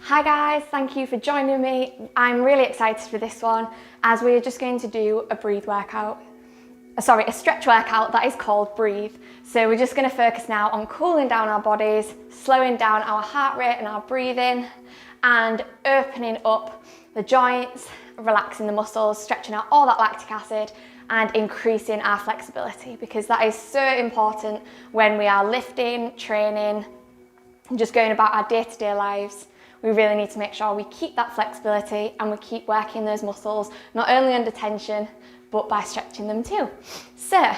Hi guys, thank you for joining me. I'm really excited for this one as we're just going to do a stretch workout that is called Breathe. So we're just going to focus now on cooling down our bodies, slowing down our heart rate and our breathing, and opening up the joints, relaxing the muscles, stretching out all that lactic acid and increasing our flexibility, because that is so important when we are lifting, training, and just going about our day-to-day lives. We really need to make sure we keep that flexibility and we keep working those muscles, not only under tension, but by stretching them too. So,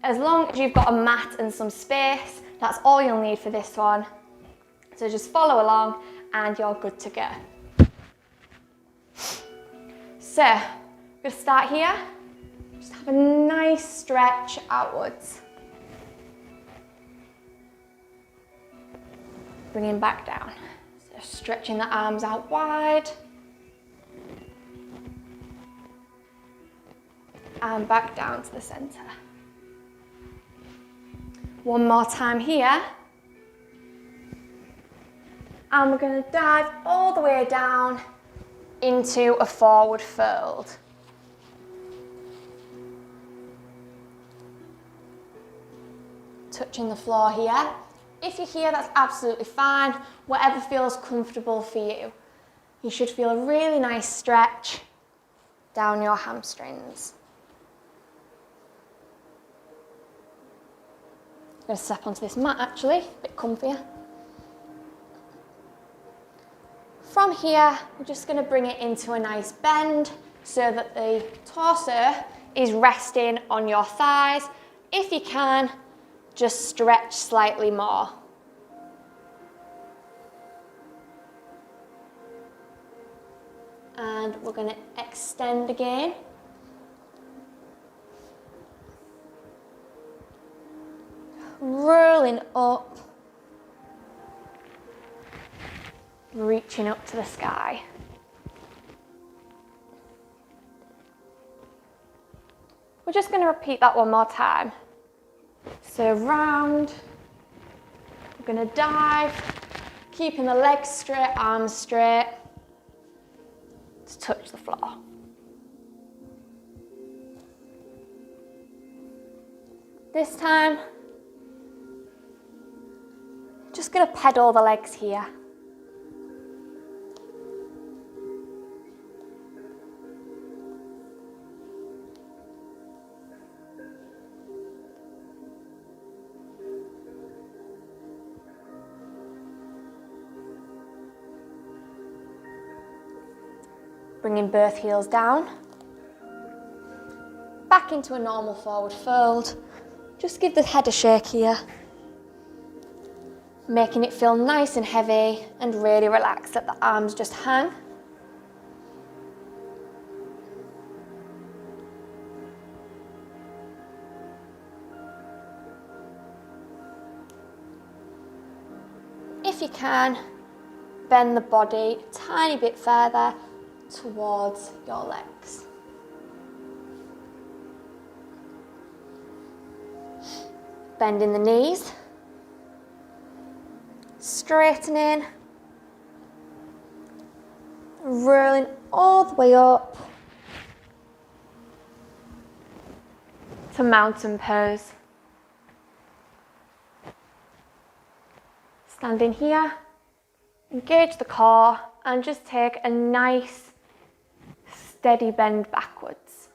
as long as you've got a mat and some space, that's all you'll need for this one. So just follow along and you're good to go. So, I'm going to start here. Just have a nice stretch outwards. Bringing back down. So stretching the arms out wide. And back down to the centre. One more time here. And we're going to dive all the way down into a forward fold. Touching the floor here. If you're here, that's absolutely fine. Whatever feels comfortable for you. You should feel a really nice stretch down your hamstrings. I'm going to step onto this mat actually, a bit comfier. From here, we're just going to bring it into a nice bend so that the torso is resting on your thighs. If you can, just stretch slightly more. And we're going to extend again. Rolling up, reaching up to the sky. We're just going to repeat that one more time. So round, we're going to dive, keeping the legs straight, arms straight, to touch the floor. This time, just going to pedal the legs here. Bringing both heels down, back into a normal forward fold. Just give the head a shake here, making it feel nice and heavy and really relaxed. Let the arms just hang. If you can, bend the body a tiny bit further towards your legs. Bending the knees, straightening, rolling all the way up to mountain pose. Standing here, engage the core and just take a nice steady bend backwards.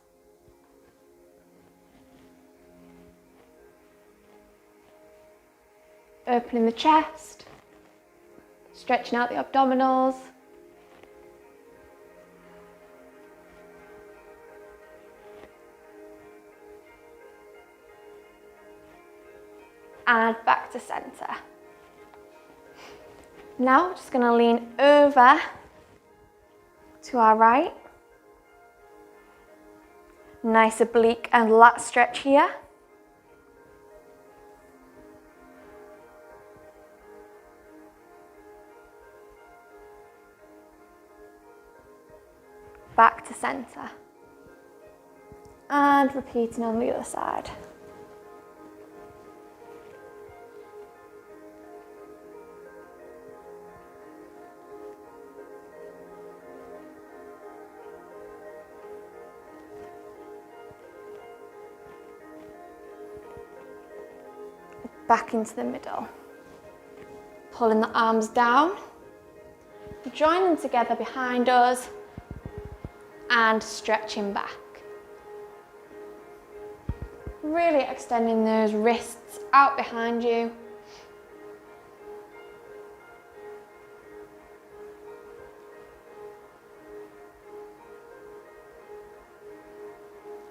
Opening the chest, stretching out the abdominals. And back to center. Now, just going to lean over to our right. Nice oblique and lat stretch here. Back to center. And repeating on the other side. back into the middle. Pulling the arms down, join them together behind us and stretching back. Really extending those wrists out behind you.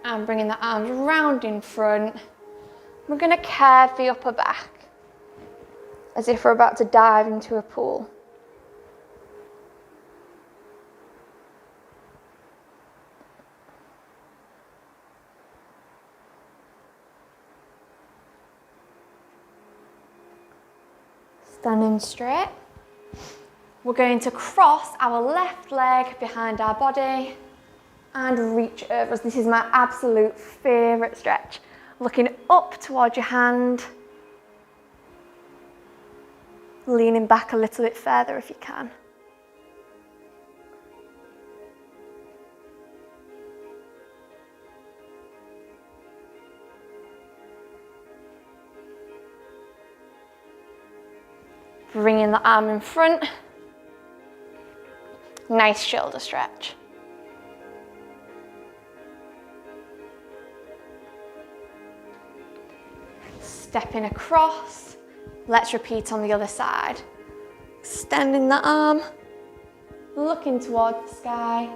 And bringing the arms round in front. We're going to curve the upper back as if we're about to dive into a pool. Standing straight. We're going to cross our left leg behind our body and reach over us. This is my absolute favourite stretch. Looking up towards your hand. Leaning back a little bit further if you can. Bringing the arm in front. Nice shoulder stretch. Stepping across. Let's repeat on the other side. Extending the arm, looking towards the sky.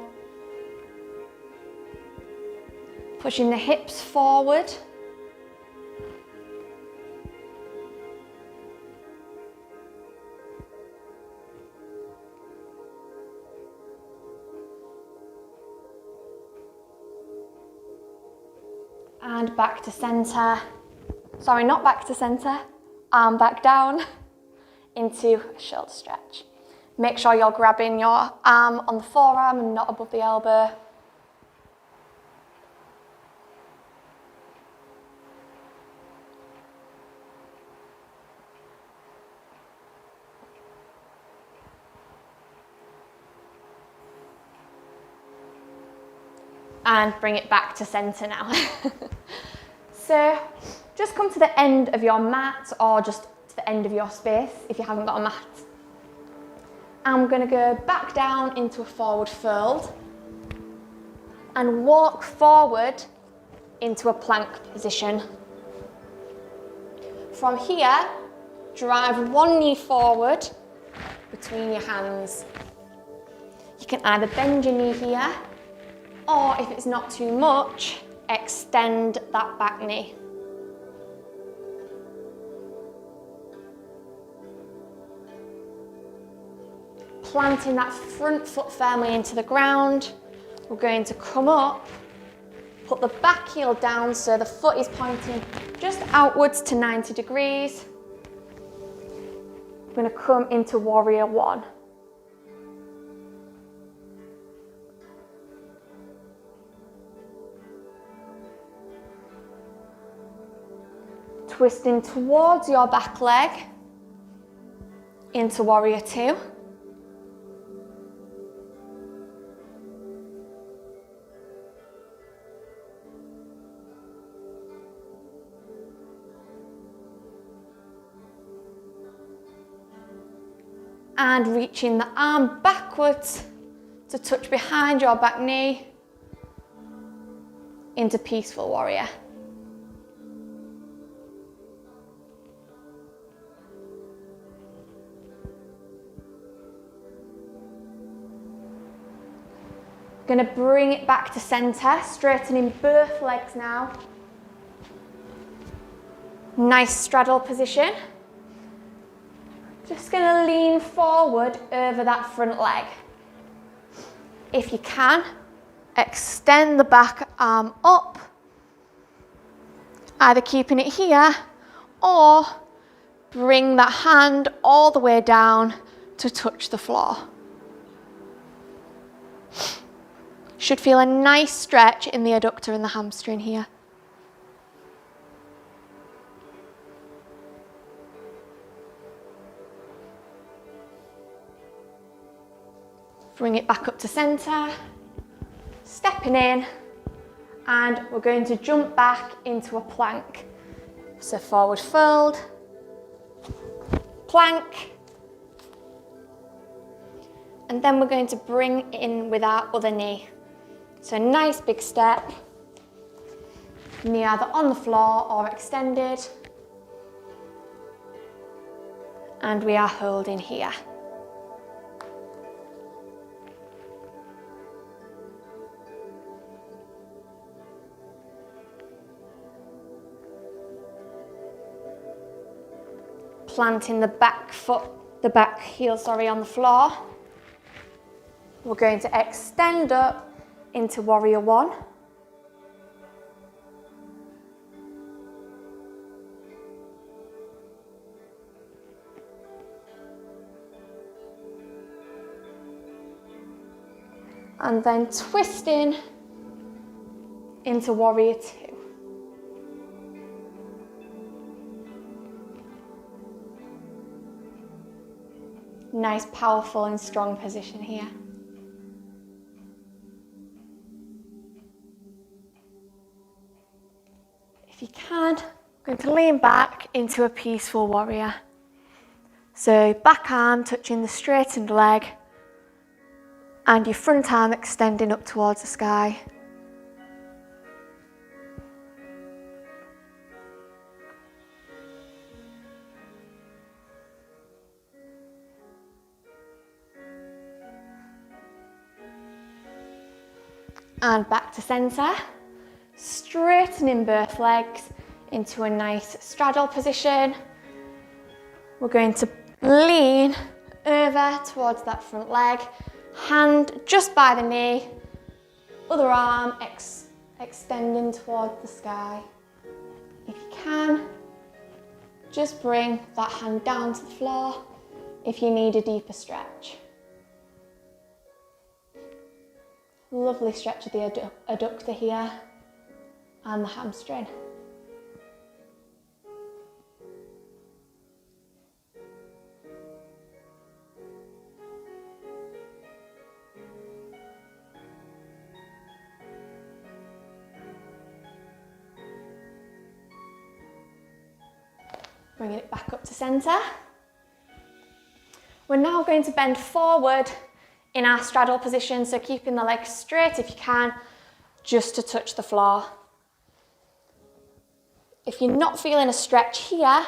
Pushing the hips forward. And back to center. Sorry, not back to center. Arm back down into a shoulder stretch. Make sure you're grabbing your arm on the forearm and not above the elbow. And bring it back to center now. So just come to the end of your mat or just to the end of your space if you haven't got a mat. And we're going to go back down into a forward fold and walk forward into a plank position. From here, drive one knee forward between your hands. You can either bend your knee here, or if it's not too much, extend that back knee. Planting that front foot firmly into the ground. We're going to come up, put the back heel down so the foot is pointing just outwards to 90 degrees. We're going to come into warrior one. Twisting towards your back leg into warrior two. And reaching the arm backwards to touch behind your back knee into peaceful warrior. Going to bring it back to center, straightening both legs now. Nice straddle position. Just going to lean forward over that front leg. If you can, extend the back arm up, either keeping it here or bring that hand all the way down to touch the floor. Should feel a nice stretch in the adductor and the hamstring here. Bring it back up to center, stepping in, and we're going to jump back into a plank. So forward fold, plank. And then we're going to bring in with our other knee. So nice big step, knee either on the floor or extended. And we are holding here. Planting the back heel, on the floor. We're going to extend up into Warrior One. And then twisting into Warrior Two. Nice, powerful and strong position here. If you can, I'm going to lean back into a peaceful warrior. So back arm touching the straightened leg and your front arm extending up towards the sky. And back to centre, straightening both legs into a nice straddle position. We're going to lean over towards that front leg, hand just by the knee, other arm extending towards the sky. If you can, just bring that hand down to the floor if you need a deeper stretch. Lovely stretch of the adductor here and the hamstring. Bringing it back up to centre. We're now going to bend forward in our straddle position, so keeping the legs straight if you can, just to touch the floor. If you're not feeling a stretch here,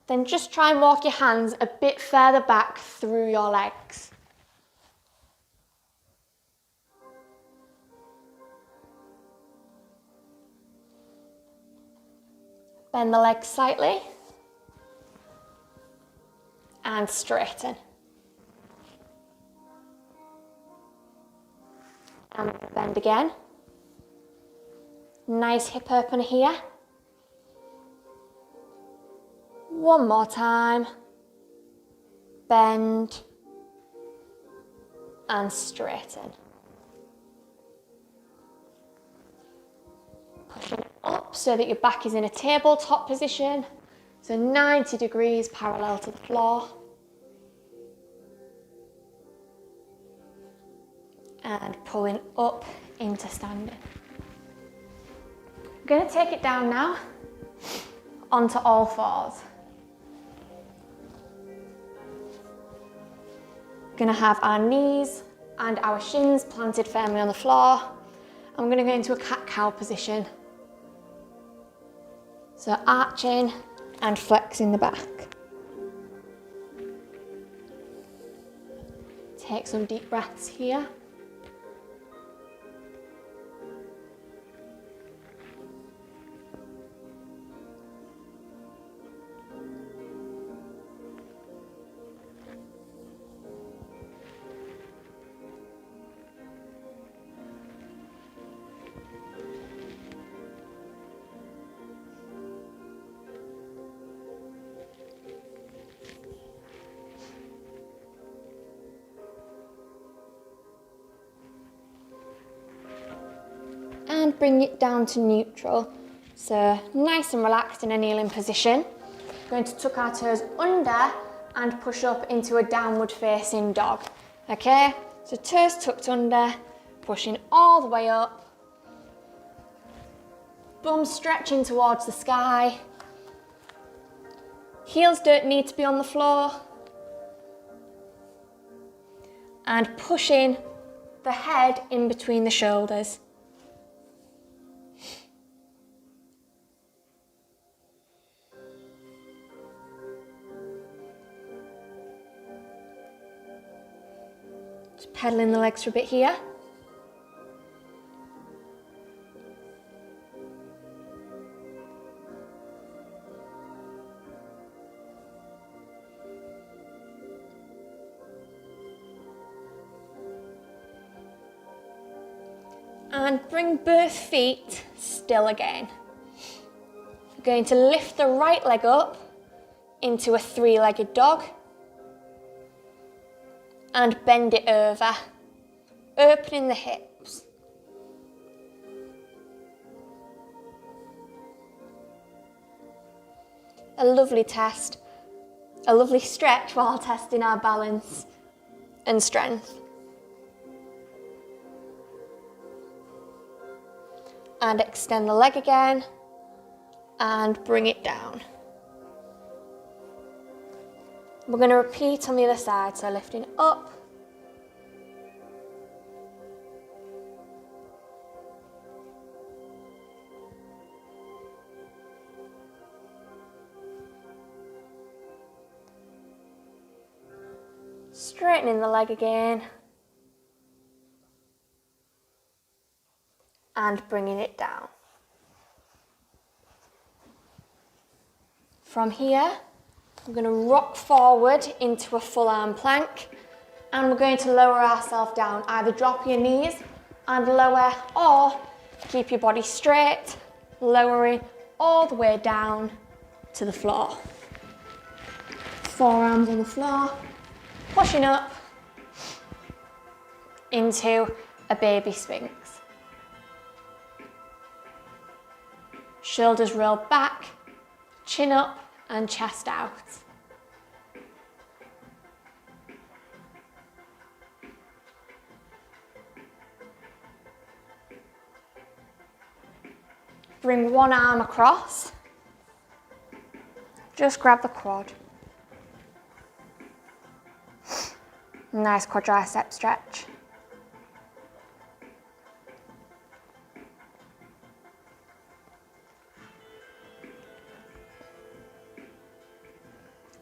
then just try and walk your hands a bit further back through your legs. Bend the legs slightly and straighten. And bend again. Nice hip opener here. One more time. Bend and straighten. Pushing it up so that your back is in a tabletop position. So 90 degrees parallel to the floor. And pulling up into standing. I'm going to take it down now onto all fours. Going to have our knees and our shins planted firmly on the floor. I'm going to go into a cat-cow position. So arching and flexing the back. Take some deep breaths here. And bring it down to neutral. So nice and relaxed in a kneeling position. Going to tuck our toes under and push up into a downward facing dog. Okay, so toes tucked under, pushing all the way up. Bum stretching towards the sky. Heels don't need to be on the floor. and pushing the head in between the shoulders. Just pedaling the legs for a bit here. And bring both feet still again. We're going to lift the right leg up into a three-legged dog and bend it over, opening the hips. A lovely test, a lovely stretch while testing our balance and strength. And extend the leg again and bring it down. We're going to repeat on the other side, so lifting up, straightening the leg again, and bringing it down. From here, we're going to rock forward into a full arm plank, and we're going to lower ourselves down. Either drop your knees and lower, or keep your body straight, lowering all the way down to the floor. Forearms on the floor, pushing up into a baby sphinx. Shoulders rolled back, chin up and chest out. Bring one arm across. Just grab the quad. Nice quadricep stretch.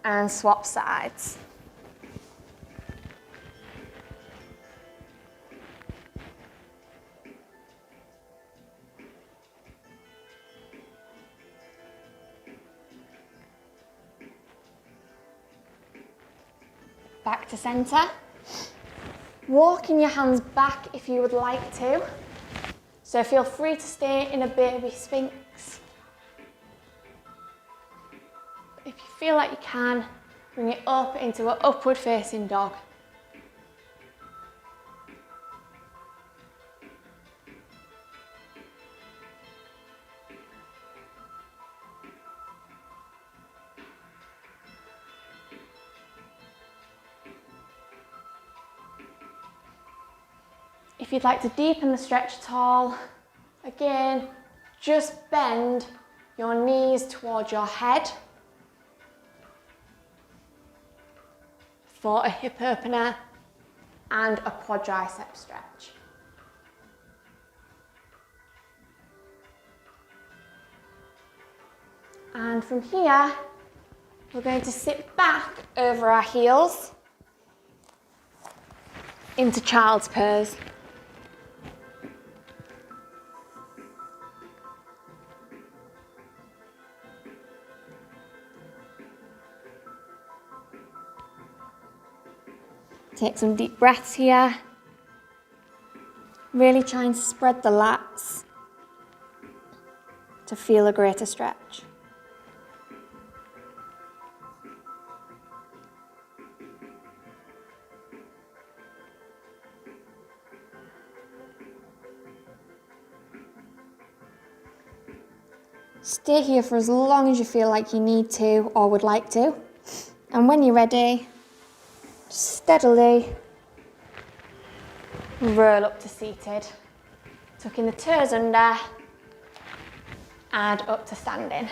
And swap sides. Back to center. Walking your hands back if you would like to. So feel free to stay in a baby sphinx. If you feel like you can, bring it up into an upward facing dog. If you'd like to deepen the stretch at all, again, just bend your knees towards your head for a hip opener and a quadricep stretch. And from here, we're going to sit back over our heels into child's pose. Take some deep breaths here. Really trying to spread the lats to feel a greater stretch. Stay here for as long as you feel like you need to or would like to. And when you're ready, steadily roll up to seated, tucking the toes under and up to standing.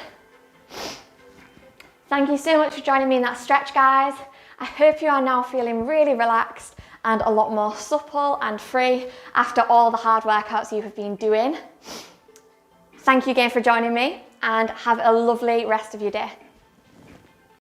Thank you so much for joining me in that stretch, guys. I hope you are now feeling really relaxed and a lot more supple and free after all the hard workouts you have been doing. Thank you again for joining me, and have a lovely rest of your day.